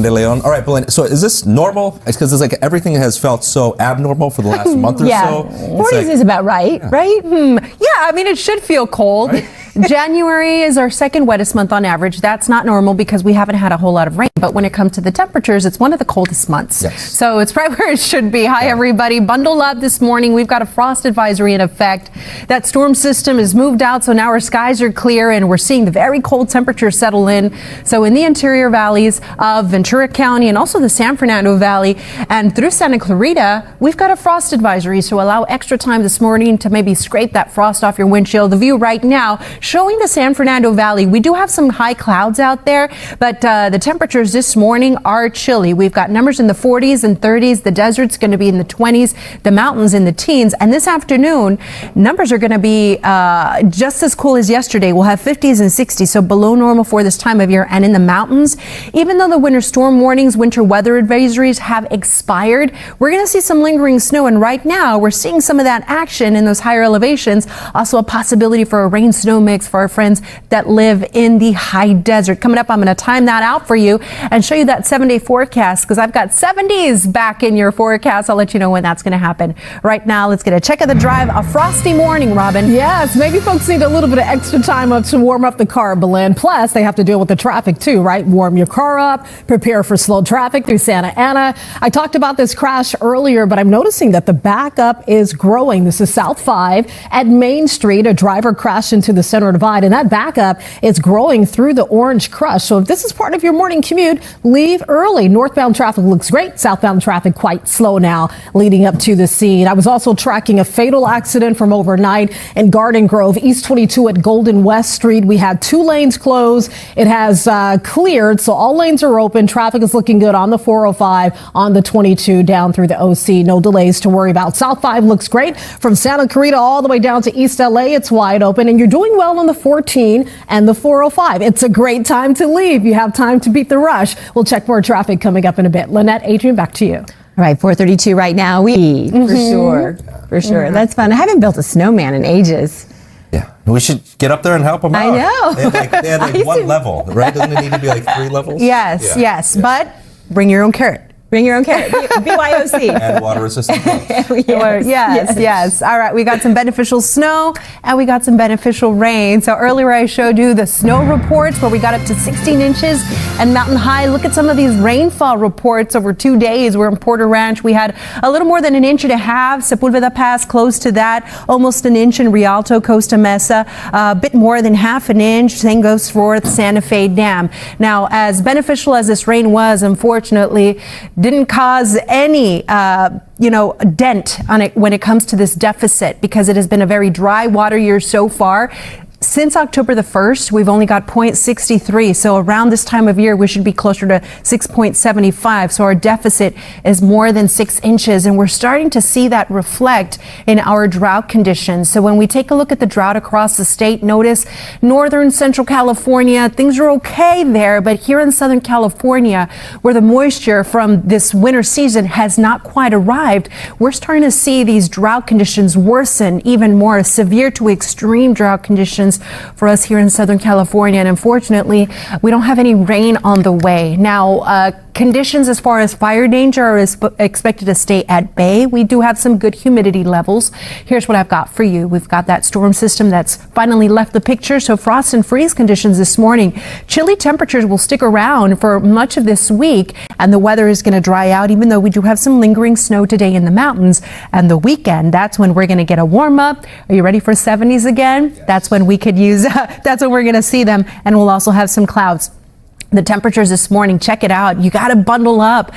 De Leon. All right, Belen. So is this normal? It's because it's like everything has felt so abnormal for the last month or so. 40s is about right, right? Yeah, I mean, it should feel cold. Right? January is our second wettest month on average. That's not normal because we haven't had a whole lot of rain. But when it comes to the temperatures, it's one of the coldest months. Yes. So it's right where it should be. Hi, everybody. Bundle up this morning. We've got a frost advisory in effect. That storm system has moved out, so now our skies are clear and we're seeing the very cold temperatures settle in. So in the interior valleys of Ventura County and also the San Fernando Valley and through Santa Clarita, we've got a frost advisory. So allow extra time this morning to maybe scrape that frost off your windshield. The view right now showing the San Fernando Valley. We do have some high clouds out there, but the temperatures this morning are chilly. We've got numbers in the 40s and 30s. The desert's going to be in the 20s, the mountains in the teens. And this afternoon, numbers are going to be just as cool as yesterday. We'll have 50s and 60s, so below normal for this time of year. And in the mountains, even though the winter storm warnings, winter weather advisories have expired, we're going to see some lingering snow. And right now, we're seeing some of that action in those higher elevations. Also a possibility for a rain-snow mix for our friends that live in the high desert. Coming up, I'm going to time that out for you and show you that 7-day forecast because I've got 70s back in your forecast. I'll let you know when that's going to happen. Right now, let's get a check of the drive. A frosty morning, Robin. Yes, maybe folks need a little bit of extra time up to warm up the car, Belen. Plus, they have to deal with the traffic too, right? Warm your car up, prepare for slow traffic through Santa Ana. I talked about this crash earlier, but I'm noticing that the backup is growing. This is South 5 at Main Street. A driver crashed into the center divide, and that backup is growing through the Orange Crush. So if this is part of your morning commute, leave early. Northbound traffic looks great. Southbound traffic quite slow now leading up to the scene. I was also tracking a fatal accident from overnight in Garden Grove, East 22 at Golden West Street. We had 2 lanes closed. It has cleared, so all lanes are open. Traffic is looking good on the 405, on the 22 down through the OC. No delays to worry about. South 5 looks great from Santa Clarita all the way down to East LA. It's wide open, and you're doing well on the 14 and the 405. It's a great time to leave. You have time to beat the rush. We'll check more traffic coming up in a bit. Lynette, Adrian, back to you. All right, 4:32 right now. For sure. That's fun. I haven't built a snowman in ages. Yeah, we should get up there and help them out. I know. They had like one level, right? Doesn't it need to be like 3 levels? Yes, yes. But bring your own carrot. Bring your own carrot. BYOC. And water resistant clothes. Yes. All right. We got some beneficial snow and we got some beneficial rain. So earlier I showed you the snow reports where we got up to 16 inches and mountain high. Look at some of these rainfall reports over 2 days. We're in Porter Ranch. We had a little more than 1.5 inches. Sepulveda Pass close to that. Almost 1 inch in Rialto, Costa Mesa. A bit more than 1/2 inch. Same goes for the Santa Fe Dam. Now, as beneficial as this rain was, unfortunately, didn't cause any, dent on it when it comes to this deficit because it has been a very dry water year so far. Since October the 1st, we've only got 0.63. So around this time of year, we should be closer to 6.75. So our deficit is more than 6 inches. And we're starting to see that reflect in our drought conditions. So when we take a look at the drought across the state, notice northern central California, things are okay there. But here in Southern California, where the moisture from this winter season has not quite arrived, we're starting to see these drought conditions worsen even more, severe to extreme drought conditions for us here in Southern California. And unfortunately, we don't have any rain on the way. Now, conditions as far as fire danger are expected to stay at bay. We do have some good humidity levels. Here's what I've got for you. We've got that storm system that's finally left the picture. So frost and freeze conditions this morning. Chilly temperatures will stick around for much of this week, and the weather is going to dry out, even though we do have some lingering snow today in the mountains. And the weekend, that's when we're going to get a warm up. Are you ready for 70s again? That's when we could use, that's when we're going to see them. And we'll also have some clouds. The temperatures this morning, check it out. You got to bundle up,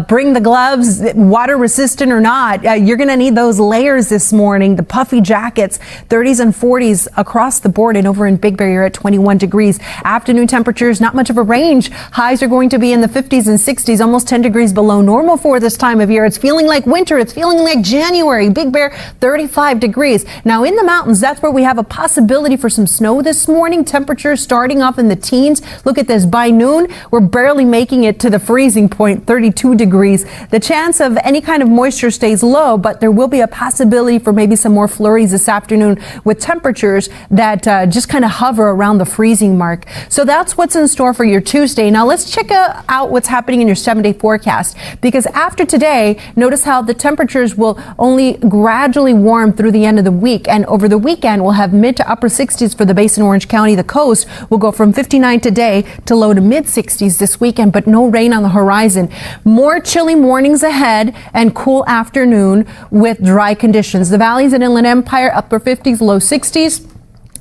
bring the gloves, water resistant or not. You're going to need those layers this morning, the puffy jackets, 30s and 40s across the board. And over in Big Bear, you're at 21 degrees. Afternoon temperatures, not much of a range. Highs are going to be in the 50s and 60s, almost 10 degrees below normal for this time of year. It's feeling like winter. It's feeling like January. Big Bear, 35 degrees. Now in the mountains, that's where we have a possibility for some snow this morning. Temperatures starting off in the teens. Look at this. By by noon, we're barely making it to the freezing point, 32 degrees. The chance of any kind of moisture stays low, but there will be a possibility for maybe some more flurries this afternoon with temperatures that just kind of hover around the freezing mark. So that's what's in store for your Tuesday. Now let's check out what's happening in your 7-day forecast, because after today, notice how the temperatures will only gradually warm through the end of the week, and over the weekend we'll have mid to upper 60s for the Basin Orange County. The coast will go from 59 today to low to mid 60s this weekend, but no rain on the horizon. More chilly mornings ahead and cool afternoon with dry conditions. The valleys and Inland Empire upper 50s, low 60s.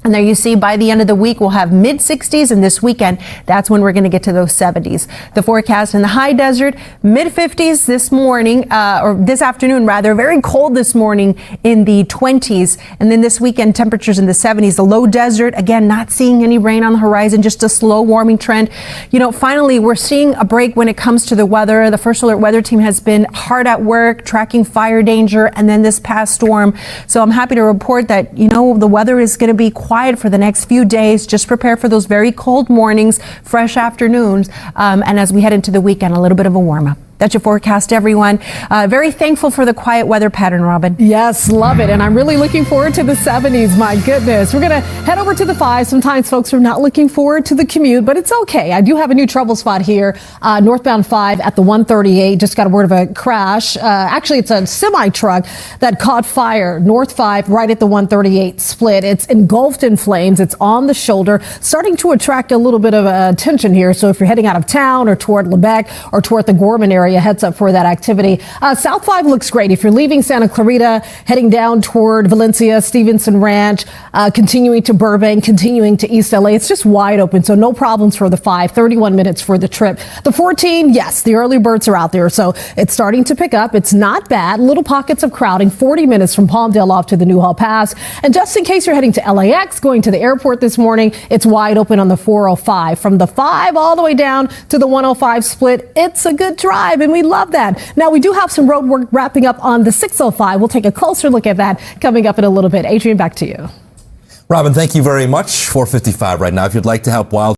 And there you see, by the end of the week, we'll have mid 60s, and this weekend, that's when we're going to get to those 70s. The forecast in the high desert, mid 50s this morning, or this afternoon rather, very cold this morning in the 20s. And then this weekend, temperatures in the 70s. The low desert, again, not seeing any rain on the horizon, just a slow warming trend. You know, finally, we're seeing a break when it comes to the weather. The First Alert Weather Team has been hard at work tracking fire danger and then this past storm. So I'm happy to report that, you know, the weather is going to be quiet for the next few days. Just prepare for those very cold mornings, fresh afternoons, and as we head into the weekend, a little bit of a warm up. That's your forecast, everyone. Very thankful for the quiet weather pattern, Robin. Yes, love it. And I'm really looking forward to the 70s. My goodness. We're going to head over to the 5. Sometimes folks are not looking forward to the commute, but it's okay. I do have a new trouble spot here. Northbound 5 at the 138. Just got a word of a crash. Actually, it's a semi truck that caught fire. North 5 right at the 138 split. It's engulfed in flames. It's on the shoulder, starting to attract a little bit of attention here. So if you're heading out of town or toward Lebec or toward the Gorman area, heads up for that activity. South 5 looks great. If you're leaving Santa Clarita, heading down toward Valencia, Stevenson Ranch, continuing to Burbank, continuing to East LA, it's just wide open. So no problems for the 5, 31 minutes for the trip. The 14, yes, the early birds are out there. So it's starting to pick up. It's not bad. Little pockets of crowding, 40 minutes from Palmdale off to the Newhall Pass. And just in case you're heading to LAX, going to the airport this morning, it's wide open on the 405. From the 5 all the way down to the 105 split, it's a good drive. And we love that. Now, we do have some road work wrapping up on the 605. We'll take a closer look at that coming up in a little bit. Adrian, back to you. Robin, thank you very much. 4:55 right now. If you'd like to help Wild